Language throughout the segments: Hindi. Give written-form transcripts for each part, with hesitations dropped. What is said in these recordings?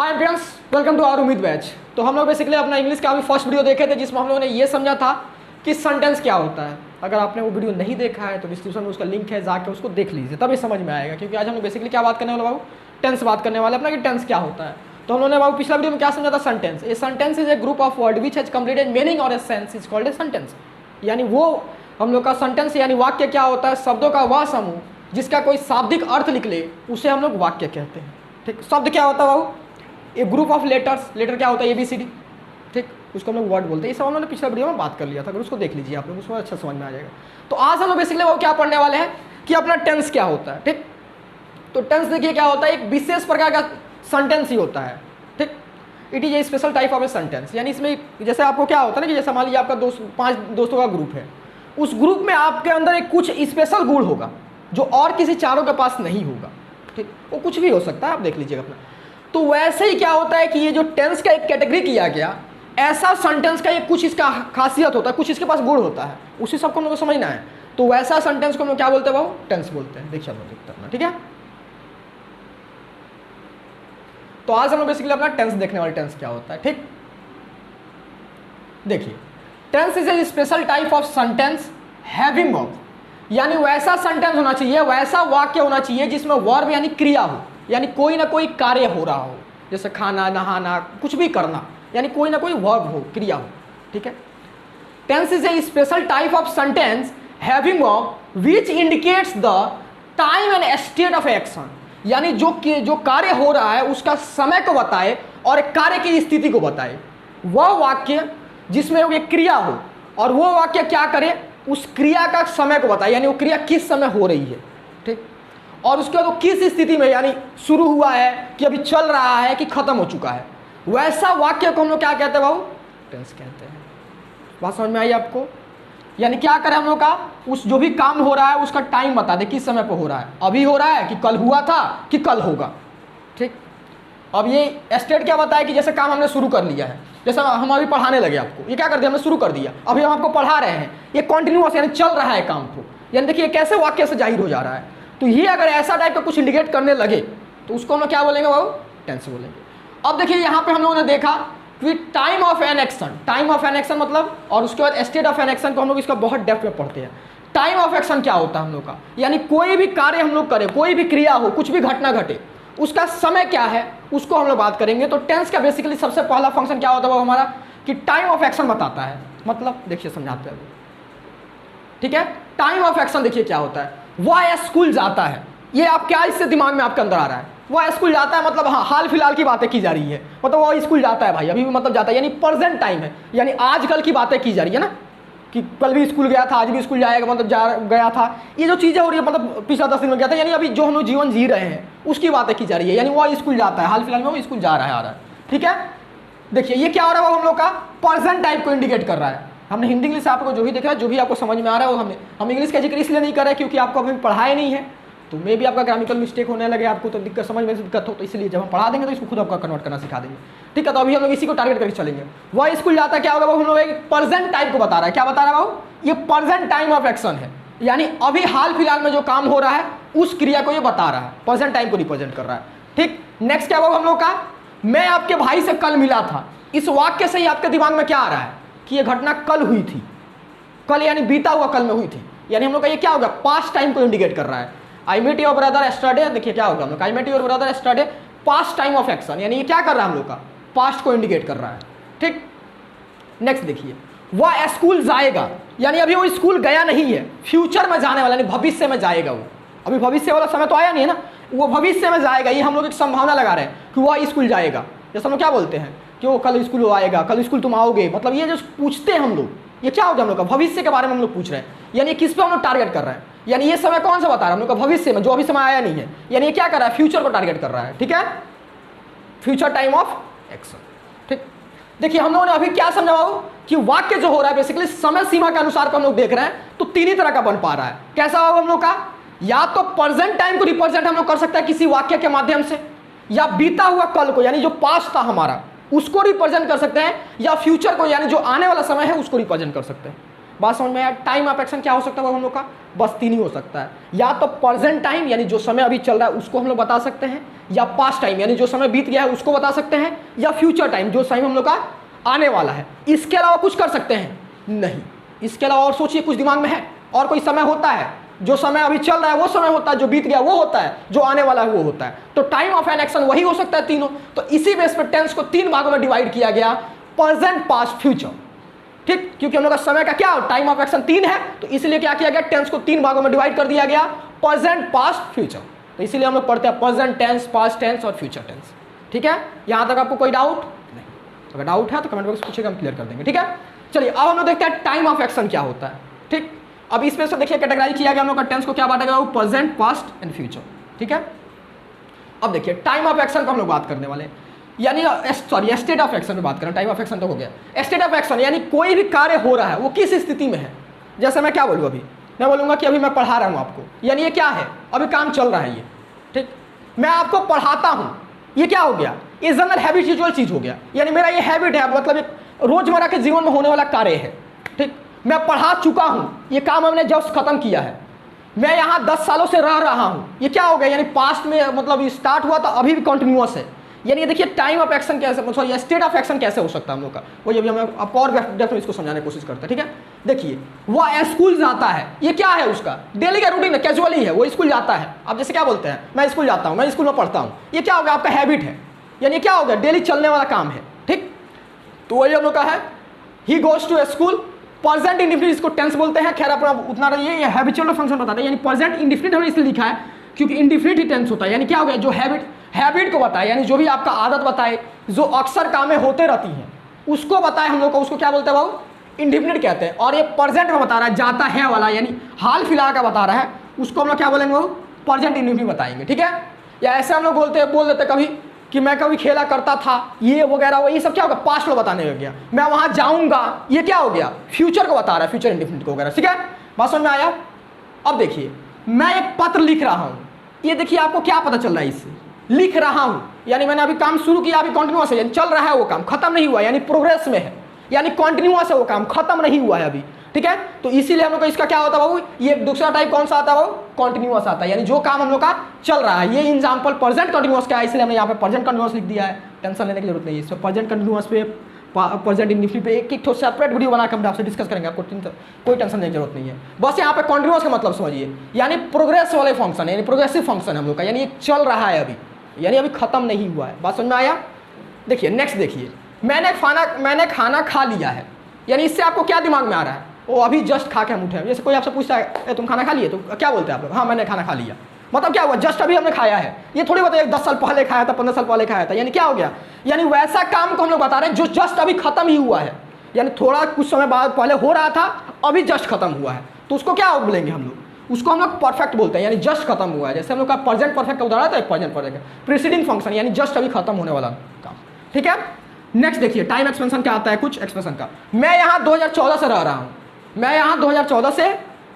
Hi friends, welcome to our Ummeed batch. तो हम लोग बेसिकली अपना इंग्लिश का अभी फर्स्ट वीडियो देखे थे जिसमें हम लोगों ने ये समझा था कि सेंटेंस क्या होता है। अगर आपने वो वीडियो नहीं देखा है तो डिस्क्रिप्शन में उसका लिंक है, जाके उसको देख लीजिए, तभी समझ में आएगा। क्योंकि आज हम लोग बेसिकली क्या बात करने वाले बाबू, टेंस बात करने वाले अपना कि टेंस क्या होता है। तो हम लोगों ने बाबू पिछला वीडियो में क्या समझा था, sentence. A sentence is a group of word which has completed meaning और a sense is called a sentence. यानी वो हम लोग का सेंटेंस यानी वाक्य क्या होता है, शब्दों का वह समूह जिसका कोई शाब्दिक अर्थ निकले उसे हम लोग वाक्य कहते हैं। ठीक, शब्द क्या होता है बाबू, ए ग्रुप ऑफ लेटर्स। लेटर क्या होता है, ABCD। ठीक, उसको हम लोग वर्ड बोलते हैं। ये सब हम लोगों ने पिछला वीडियो में बात कर लिया था, अगर उसको देख लीजिए आप लोग, उसमें अच्छा समझ में आ जाएगा। तो आज हम लोग बेसिकली वो क्या पढ़ने वाले हैं कि अपना टेंस क्या होता है। ठीक, तो टेंस देखिए क्या होता है, एक विशेष प्रकार का सेंटेंस ही होता है। ठीक, it is a special type of A sentence. यानी इसमें जैसे आपको क्या होता है ना कि जैसे मान लीजिए आपका 5 दोस्तों का ग्रुप है, उस ग्रुप में आपके अंदर एक कुछ स्पेशल गुण होगा जो और किसी चारों के पास नहीं होगा। ठीक, वो कुछ भी हो सकता है, आप देख लीजिएगा अपना। तो वैसे ही क्या होता है कि ये जो टेंस का एक कैटेगरी किया गया, ऐसा सेंटेंस का ये कुछ इसका खासियत होता है, कुछ इसके पास गुण होता है, उसी सबको हम लोग को समझना है। तो वैसा सेंटेंस को हम लोग क्या बोलते हैं बाबू, टेंस बोलते हैं। देखिए हम लोग देखते हैं, ठीक है। तो आज हम लोग बेसिकली अपना टेंस देखने वाले, टेंस क्या होता है। ठीक, देखिए tense is a special type of sentence having verb. यानी वैसा सेंटेंस होना चाहिए, वैसा वाक्य होना चाहिए जिसमें वर्ब यानी क्रिया हो, यानी कोई ना कोई कार्य हो रहा हो, जैसे खाना, नहाना, कुछ भी करना, यानी कोई ना कोई वर्ब हो, क्रिया हो। ठीक है। Tense is a special type of sentence having verb which indicates the time and state of action. यानी जो कार्य हो रहा है उसका समय को बताए और कार्य की स्थिति को बताए। वह वाक्य जिसमें एक क्रिया हो और वो वाक्य क्या करे, उस क्रिया का समय को बताए, यानी वो क्रिया किस समय हो रही है। ठीक, और उसके बाद वो किस स्थिति में, यानी शुरू हुआ है कि अभी चल रहा है कि खत्म हो चुका है, वैसा वाक्य को हम लोग क्या कहते हैं बाबू, टेंस कहते हैं। बात समझ में आई आपको। यानी क्या करें हम लोग का, उस जो भी काम हो रहा है उसका टाइम बता दे, किस समय पर हो रहा है, अभी हो रहा है कि कल हुआ था कि कल होगा। ठीक, अब ये स्टेट क्या बताया कि जैसे काम हमने शुरू कर लिया है, जैसे हम अभी पढ़ाने लगे आपको, ये क्या कर दिया, हमने शुरू कर दिया, अभी हम आपको पढ़ा रहे हैं, ये कंटिन्यूअस यानी चल रहा है काम को। यानी देखिए कैसे वाक्य से जाहिर हो जा रहा है। तो ये अगर ऐसा टाइप का कुछ इंडिकेट करने लगे तो उसको हम लोग क्या बोलेंगे बाबू, टेंस बोलेंगे। अब देखिए यहाँ पे हम लोगों ने देखा कि time of an action, time of an action मतलब, और उसके बाद स्टेट ऑफ एन एक्शन को हम लोग इसका बहुत डेप्थ में पढ़ते हैं। टाइम ऑफ एक्शन क्या होता है हम लोग का, यानी कोई भी कार्य हम लोग करें, कोई भी क्रिया हो, कुछ भी घटना घटे, उसका समय क्या है उसको हम लोग बात करेंगे। तो टेंस का बेसिकली सबसे पहला फंक्शन क्या होता है वो हमारा, कि टाइम ऑफ एक्शन बताता है। मतलब देखिए समझाते हैं, ठीक है। टाइम ऑफ एक्शन देखिए क्या होता है, वह स्कूल जाता है, ये आप क्या इससे दिमाग में आपके अंदर आ रहा है, वह स्कूल जाता है मतलब हाँ हाल फिलहाल की बातें की जा रही है, मतलब वह स्कूल जाता है भाई, अभी भी मतलब जाता है, यानी प्रेजेंट टाइम है, यानी आजकल की बातें की जा रही है ना, कि कल भी स्कूल गया था, आज भी स्कूल जाएगा, मतलब गया था, ये जो चीज़ें हो रही है, मतलब पिछला 10 दिन में गया था, यानी अभी जो हम लोग जीवन जी रहे हैं उसकी बातें की जा रही है, यानी वह स्कूल जाता है, हाल फिलहाल में वो स्कूल जा रहा है, आ रहा है। ठीक है, देखिए ये क्या हो रहा है वो हम लोग का प्रेजेंट टाइप को इंडिकेट कर रहा है। हमने हिंदी इंग्लिश आपको जो भी देखा है, जो भी आपको समझ में आ रहा है वो हम इंग्लिश का जिक्र इसलिए नहीं कर रहे क्योंकि आपको अभी पढ़ाया नहीं है, तो मे भी आपका ग्रामेटिकल मिस्टेक होने लगे, आपको तो दिक्कत समझ में दिक्कत हो, तो इसलिए जब हम पढ़ा देंगे तो इसको खुद आपका कन्वर्ट करना सिखा देंगे। ठीक है, तो अभी हम लोग इसी को टारगेट करके चलेंगे। वह स्कूल जाता है क्या होगा, वो हम लोग एक प्रेजेंट टाइप को बता रहा है। क्या बता रहा है बाबू, ये प्रेजेंट टाइम ऑफ एक्शन है, यानी अभी हाल फिलहाल में जो काम हो रहा है उस क्रिया को ये बता रहा है, प्रेजेंट टाइम को रिप्रेजेंट कर रहा है। ठीक, नेक्स्ट क्या बाबू हम लोग का, मैं आपके भाई से कल मिला था। इस वाक्य से ही आपके दिमाग में क्या आ रहा है कि ये घटना कल हुई थी, कल यानी बीता हुआ कल में हुई थी, यानी हम लोग का ये क्या होगा, पास्ट टाइम को इंडिकेट कर रहा है। I met your brother yesterday, देखिए क्या होगा हम लोग, I met your brother yesterday, past time of action, यानी ये क्या कर रहा है हम लोग का, पास्ट को इंडिकेट कर रहा है। ठीक, नेक्स्ट देखिए, वह स्कूल जाएगा, यानी अभी वो स्कूल गया नहीं है, फ्यूचर में जाने वाला, यानी भविष्य में जाएगा वो, अभी भविष्य वाला समय तो आया नहीं है ना, वो भविष्य में जाएगा, ये हम लोग एक संभावना लगा रहे हैं कि वह स्कूल जाएगा। जैसे हम लोग क्या बोलते हैं कि वो कल स्कूल आएगा, कल स्कूल तुम आओगे, मतलब ये जो पूछते हैं हम लोग, ये क्या होगा हम लोग का, भविष्य के बारे में हम लोग पूछ रहे हैं, यानी किस पे हम लोग टारगेट कर रहे हैं, यानी ये समय कौन सा बता रहा है हम लोग का, भविष्य में, जो अभी समय आया नहीं है, यानी ये क्या कर रहा है, फ्यूचर को टारगेट कर रहा है। ठीक है, फ्यूचर टाइम ऑफ एक्शन। ठीक, देखिए हम लोगों ने अभी क्या समझा बाबू कि वाक्य जो हो रहा है बेसिकली समय सीमा के अनुसार को हम लोग देख रहे हैं, तो तीन ही तरह का बन पा रहा है। कैसा होगा हम लोग का, या तो प्रेजेंट टाइम को रिप्रेजेंट हम लोग कर सकते हैं किसी वाक्य के माध्यम से, या बीता हुआ कल को, यानी जो पास्ट था हमारा उसको रिप्रेजेंट कर सकते हैं, या फ्यूचर को यानी जो आने वाला समय है उसको रिप्रेजेंट कर सकते हैं। बात समझ में आया? टाइम ऑफ एक्शन क्या हो सकता है हम लोग का? बस 3 ही हो सकता है, या तो प्रेजेंट टाइम यानी जो समय अभी चल रहा है उसको हम लोग बता सकते हैं, या पास्ट टाइम यानी जो समय बीत गया है उसको बता सकते हैं, या फ्यूचर टाइम जो समय हम लोग का आने वाला है। इसके अलावा कुछ कर सकते हैं? नहीं। इसके अलावा और सोचिए, कुछ दिमाग में है? और कोई समय होता है? जो समय अभी चल रहा है वो समय होता है, जो बीत गया वो होता है, जो आने वाला है वो होता है। तो टाइम ऑफ एन एक्शन वही हो सकता है तीनों। तो इसी बेस पर टेंस को 3 भागों में डिवाइड किया गया, प्रेजेंट, पास्ट, फ्यूचर। ठीक, क्योंकि हम लोग का समय का क्या टाइम ऑफ एक्शन 3 है, तो इसलिए क्या किया गया, टेंस को 3 भागों में डिवाइड कर दिया गया, प्रेजेंट, पास्ट, फ्यूचर। तो इसीलिए हम लोग पढ़ते हैं प्रेजेंट टेंस, पास्ट टेंस और फ्यूचर टेंस। ठीक है, यहां तक आपको कोई डाउट नहीं? अगर डाउट है तो कमेंट बॉक्स में पूछिएगा, हम क्लियर कर देंगे। ठीक है, चलिए अब हम लोग देखते हैं टाइम ऑफ एक्शन क्या होता है। ठीक, अब इसमें से देखिए कैटेगराइज किया गया हम लोग का टेंस को, क्या बांटा गया, प्रेजेंट, पास्ट एंड फ्यूचर। ठीक है, अब देखिए टाइम ऑफ एक्शन को हम लोग बात करने वाले, यानी सॉरी स्टेट ऑफ एक्शन में बात करें। टाइम ऑफ एक्शन तो हो गया। स्टेट ऑफ एक्शन यानी कोई भी कार्य हो रहा है वो किस स्थिति में है। जैसे मैं क्या बोलूँ, अभी मैं बोलूँगा कि अभी मैं पढ़ा रहा हूँ आपको, यानी ये क्या है, अभी काम चल रहा है ये। ठीक, मैं आपको पढ़ाता हूँ, ये क्या हो गया, ये जनरल हैबिचुअल चीज़ हो गया, यानी मेरा ये हैबिट है, मतलब एक रोजमर्रा के जीवन में होने वाला कार्य है। ठीक, मैं पढ़ा चुका हूँ, ये काम हमने जस्ट खत्म किया है। मैं यहाँ 10 सालों से रह रहा हूँ, ये क्या हो गया, यानी पास्ट में मतलब स्टार्ट हुआ तो अभी भी कंटिन्यूअस है। यानी ये देखिए टाइम ऑफ एक्शन कैसे, सॉरी स्टेट ऑफ एक्शन कैसे हो सकता है हम लोग का, वही अभी हम आपको और डेप्थ में इसको समझाने की कोशिश करते हैं। ठीक है, देखिए वो स्कूल जाता है, ये क्या है उसका डेली का रूटीन है, कैजुअली है, वो स्कूल जाता है। आप जैसे क्या बोलते हैं, मैं स्कूल जाता हूँ, मैं स्कूल में पढ़ता हूँ, ये क्या हो गया, आपका हैबिट है, यानी क्या हो गया, डेली चलने वाला काम है। ठीक, तो वही हम लोग का है, he goes to school. Present indefinite इसको टेंस बोलते हैं, खैर अपना उतना रहिए, ये हैबिचुअल फंक्शन बताते हैं। यानी प्रेजेंट इंडेफिनिट हमने इसलिए लिखा है क्योंकि इंडेफिनिट ही टेंस होता है, यानी क्या हो गया, जो हैबिट को बताए, यानी जो भी आपका आदत बताए, जो अक्सर कामें होते रहती हैं उसको बताए हम लोग को, उसको क्या बोलते हैं भाऊ, इंडेफिनिट कहते हैं। और ये प्रेजेंट में बता रहा है, जाता है वाला, यानी हाल फिलहाल का बता रहा है, उसको हम लोग क्या बोलेंगे, वो प्रेजेंट इंडेफिनिट बताएंगे। ठीक है, या ऐसे हम लोग बोल देते कभी कि मैं कभी खेला करता था, ये वगैरह वो, ये सब क्या होगा, पास्ट में बताने लग गया। मैं वहां जाऊंगा, ये क्या हो गया, फ्यूचर को बता रहा है, फ्यूचर इंडेफिनिट को वगैरह। ठीक है, बात समझ में आया? अब देखिए मैं एक पत्र लिख रहा हूं, ये देखिए आपको क्या पता चल रहा है, इससे लिख रहा हूं यानी मैंने अभी काम शुरू किया, अभी कंटिन्यूअस है, यानी चल रहा है वो काम, खत्म नहीं हुआ, यानी प्रोग्रेस में है, यानी कंटिन्यूअस है वो काम, खत्म नहीं हुआ है अभी। ठीक है, तो इसीलिए हम लोग का इसका क्या होता है बाबू, ये दूसरा टाइप कौन सा आता है, वो कंटिन्यूअस आता है, यानी जो काम हम लोग का चल रहा है। ये एग्जांपल प्रेजेंट कंटिन्यूअस का है, इसलिए हमने यहाँ पे प्रेजेंट कंटिन्यूअस लिख दिया है, टेंशन लेने की जरूरत नहीं है। इसमें प्रेजेंट कंटिन्यूअस पे, प्रेजेंट इंडेफिनिट पे एक सेपरेट वीडियो बना कर हम आपसे डिस्कस करेंगे, आपको कोई टेंशन लेने की जरूरत नहीं है। बस यहाँ पे कंटिन्यूअस का मतलब समझिए, यानी प्रोग्रेस वाले फंक्शन है, यानी प्रोग्रेसिव फंक्शन हम लोग का, यानी ये चल रहा है अभी, यानी अभी खत्म नहीं हुआ है। बात समझ में आया? देखिए नेक्स्ट देखिए, मैंने खाना खा लिया है, यानी इससे आपको क्या दिमाग में आ रहा है, वो अभी जस्ट खा के हम उठे हैं। जैसे कोई आपसे पूछता है तुम खाना खा लिए, तो क्या बोलते हैं आप लोग, हाँ मैंने खाना खा लिया, मतलब क्या हुआ, जस्ट अभी हमने खाया है। ये थोड़ी बताइए 10 साल पहले खाया था, 15 साल पहले खाया था, यानी क्या हो गया, यानी वैसा काम को हम लोग बता रहे हैं जो जस्ट अभी खत्म ही हुआ है, यानी थोड़ा कुछ समय बाद पहले हो रहा था, अभी जस्ट खत्म हुआ है, तो उसको क्या बोलेंगे हम लोग, उसको हम लोग परफेक्ट बोलते हैं, यानी जस्ट खत्म हुआ है। जैसे हम लोग का प्रेजेंट परफेक्ट का उदाहरण था, प्रेजेंट परफेक्ट प्रीसीडिंग फंक्शन, यानी जस्ट अभी खत्म होने वाला काम। ठीक है, नेक्स्ट देखिए टाइम एक्सपेंशन क्या आता है, कुछ एक्सप्रेशन का। मैं यहाँ 2014 से रह रहा हूँ, मैं यहाँ 2014 से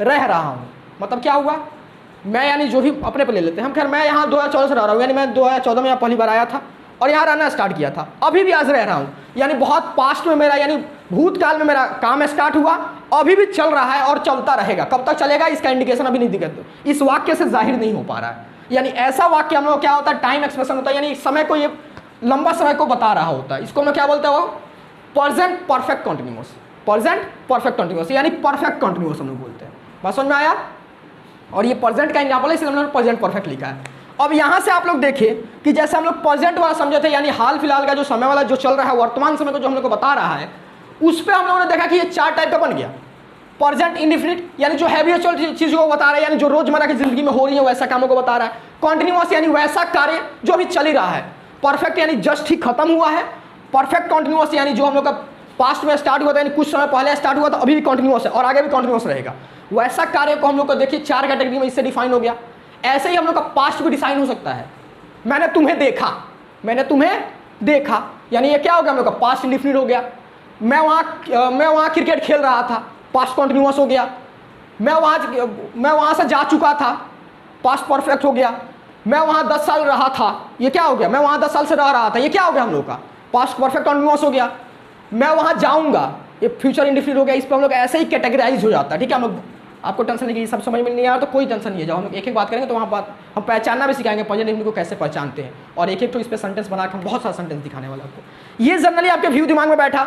रह रहा हूँ, मतलब क्या हुआ, मैं यानी जो भी अपने पे ले लेते हैं हम, खैर मैं यहाँ 2014 से रह रहा हूँ, यानी मैं 2014 में यहाँ पहली बार आया था और यहाँ रहना स्टार्ट किया था, अभी भी आज रह रहा हूँ, यानी बहुत पास्ट में मेरा, यानी भूतकाल में मेरा काम स्टार्ट हुआ, अभी भी चल रहा है और चलता रहेगा। कब तक चलेगा इसका इंडिकेशन अभी नहीं दिखा, इस वाक्य से जाहिर नहीं हो पा रहा है। यानी ऐसा वाक्य हम लोग क्या होता है, टाइम एक्सप्रेशन होता है, यानी समय को, ये लंबा समय को बता रहा होता है, इसको हम क्या बोलते हैं, वो present perfect continuous, present perfect continuous, यानी परफेक्ट कंटिन्यूअस हम लोग बोलते हैं। बात समझ में आया? और ये प्रेजेंट का एग्जाम्पल है, इसलिए हमने प्रेजेंट परफेक्ट लिखा है। अब यहाँ से आप लोग देखिए कि जैसे हम लोग प्रेजेंट वाला समझे थे, यानी हाल फिलहाल का जो समय वाला जो चल रहा है, वर्तमान समय को जो हम लोग को बता रहा है, उस पर हम लोगों ने देखा कि ये 4 टाइप का बन गया। प्रेजेंट इंडेफिनिट यानी जो हैबिचुअल चीज़ों को बता रहा है, यानी जो रोजमर्रा की जिंदगी में हो रही है वैसा कामों को बता रहा है। कंटिन्यूअस यानी वैसा कार्य जो अभी चल ही रहा है। परफेक्ट यानी जस्ट ही खत्म हुआ है। परफेक्ट कंटिन्यूअस यानी जो हम लोग का पास्ट में स्टार्ट हुआ था, यानी कुछ समय पहले स्टार्ट हुआ था, अभी भी कंटिन्यूअस है और आगे भी कंटिन्यूअस रहेगा। वैसा कार्य को हम लोग को देखिए 4 कैटेगरी में इससे डिफाइन हो गया। ऐसे ही हम लोग का पास्ट भी डिफाइन हो सकता है। मैंने तुम्हें देखा, मैंने तुम्हें देखा, यानी ये क्या हो गया, हम लोग का पास्ट इंडेफिनिट हो गया। मैं वहाँ क्रिकेट खेल रहा था, पास्ट कंटिन्यूअस हो गया। मैं वहाँ से जा चुका था, पास्ट परफेक्ट हो गया। मैं वहाँ 10 साल रहा था, ये क्या हो गया, मैं वहाँ 10 साल से रह रहा था, ये क्या हो गया हम लोग का, पास्ट परफेक्ट कंटिन्यूअस हो गया। मैं वहाँ जाऊँगा, ये फ्यूचर इंडेफिनिट हो गया, इस पर हम लोग ऐसे ही कैटेगराइज हो जाता है, ठीक है। हम लोग आपको टेंशन नहीं कि सब समझ में नहीं आ रहा तो कोई टेंशन नहीं है, जब हम एक एक बात करेंगे तो वहाँ बात हम पहचानना भी सिखाएंगे प्रेजेंट इंडेफिनिट को कैसे पहचानते हैं, और एक एक तो इस पर सेंटेंस बना के हम बहुत सारा सेंटेंस दिखाने वाला आपको। ये जनरली आपके व्यू दिमाग में बैठा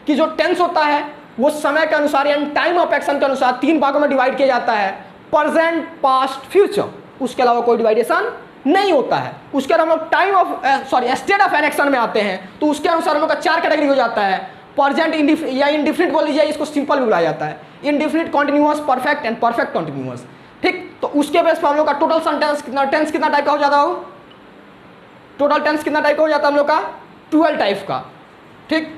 कि जो टेंस होता है वो समय के अनुसार यानी टाइम ऑफ एक्शन के अनुसार 3 भागों में डिवाइड किया जाता है, प्रेजेंट, पास्ट, फ्यूचर, उसके अलावा कोई डिवाइडेशन नहीं होता है। उसके बाद हम लोग time of state of an action में आते हैं, तो उसके अनुसार हम लोग का 4 कैटेगरी हो जाता है, प्रेजेंट या इंडिफिनिट बोल लीजिए, इसको सिंपल भी बुलाया जाता है, indefinite, continuous, perfect and perfect continuous, ठीक। तो उसके बेस पर हम लोग का टोटल सेंटेंस कितना, टेंस कितना टाइप का हो जाता हो, टोटल टेंस कितना टाइप का हो जाता है हम लोग का 12 टाइप का, ठीक।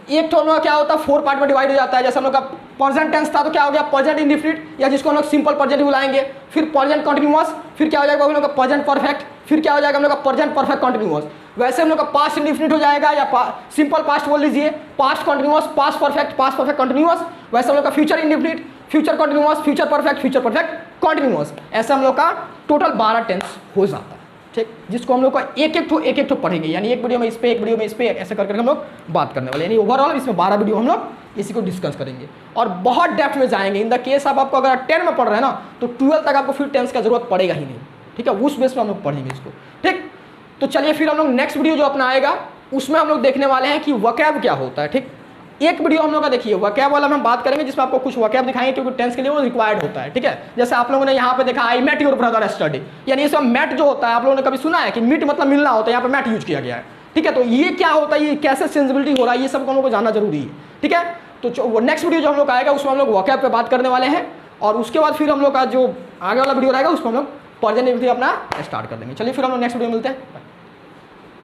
एक तो हम लोग क्या होता है 4 पार्ट में डिवाइड हो जाता है, जैसे हम लोग का प्रेजेंट टेंस था तो क्या हो गया प्रेजेंट इंडेफिनिट, या जिसको हम लोग सिंपल प्रेजेंट बुलाएंगे, फिर प्रेजेंट कॉन्टिन्यूअस, फिर क्या हो जाएगा हम लोग का प्रेजेंट परफेक्ट, फिर क्या हो जाएगा हम लोग का प्रेजेंट परफेक्ट कॉन्टिन्यूअस। वैसे हम लोग का पास्ट इंडेफिनिट हो जाएगा, या सिंपल पास्ट बोल लीजिए, past continuous, past perfect continuous. वैसे हम लोग का future indefinite, future continuous, future perfect continuous. ऐसे हम लोग का टोटल 12 टेंस हो जाता है, ठीक, जिसको हम लोग का एक एक ठो पढ़ेंगे, यानी एक वीडियो में इस पे, एक वीडियो में इस पे, ऐसे करके हम लोग बात करने वाले, यानी ओवरऑल इसमें 12 वीडियो हम लोग इसी को डिस्कस करेंगे और बहुत डेप्थ में जाएंगे। इन द केस आपको अगर 10 में पढ़ रहे हैं ना तो 12 तक आपको फिर टेंस का जरूरत पड़ेगा ही नहीं, ठीक है, उस बेस में हम लोग पढ़ेंगे इसको, ठीक। तो चलिए फिर हम लोग नेक्स्ट वीडियो जो अपना आएगा उसमें हम लोग देखने वाले हैं कि वोकैब क्या होता है, ठीक। एक वीडियो हम लोग का देखिए वोकैब वाला में हम बात करेंगे, जिसमें आपको कुछ वोकैब दिखाएंगे क्योंकि टेंस के लिए वो रिक्वायर्ड होता है, ठीक है। जैसे आप लोगों ने यहाँ पे देखा I met your brother study, यानी इसमें मेट जो होता है आप लोगों ने कभी सुना है कि मीट मतलब मिलना होता है, यहाँ पे मेट यूज किया गया है, ठीक है। तो ये क्या होता है, ये कैसे सेंसिबिलिटी हो रहा है, ये सब हम लोग को जानना जरूरी है, ठीक है। तो नेक्स्ट वीडियो जो हम लोग आएगा उसमें हम लोग वोकैब पे बात करने वाले हैं, और उसके बाद फिर हम लोग का जो आगे वाला वीडियो रहेगा उसमें हम लोग प्रेजेंट इंडेफिनिट अपना स्टार्ट कर देंगे। चलिए फिर हम लोग नेक्स्ट वीडियो मिलते हैं।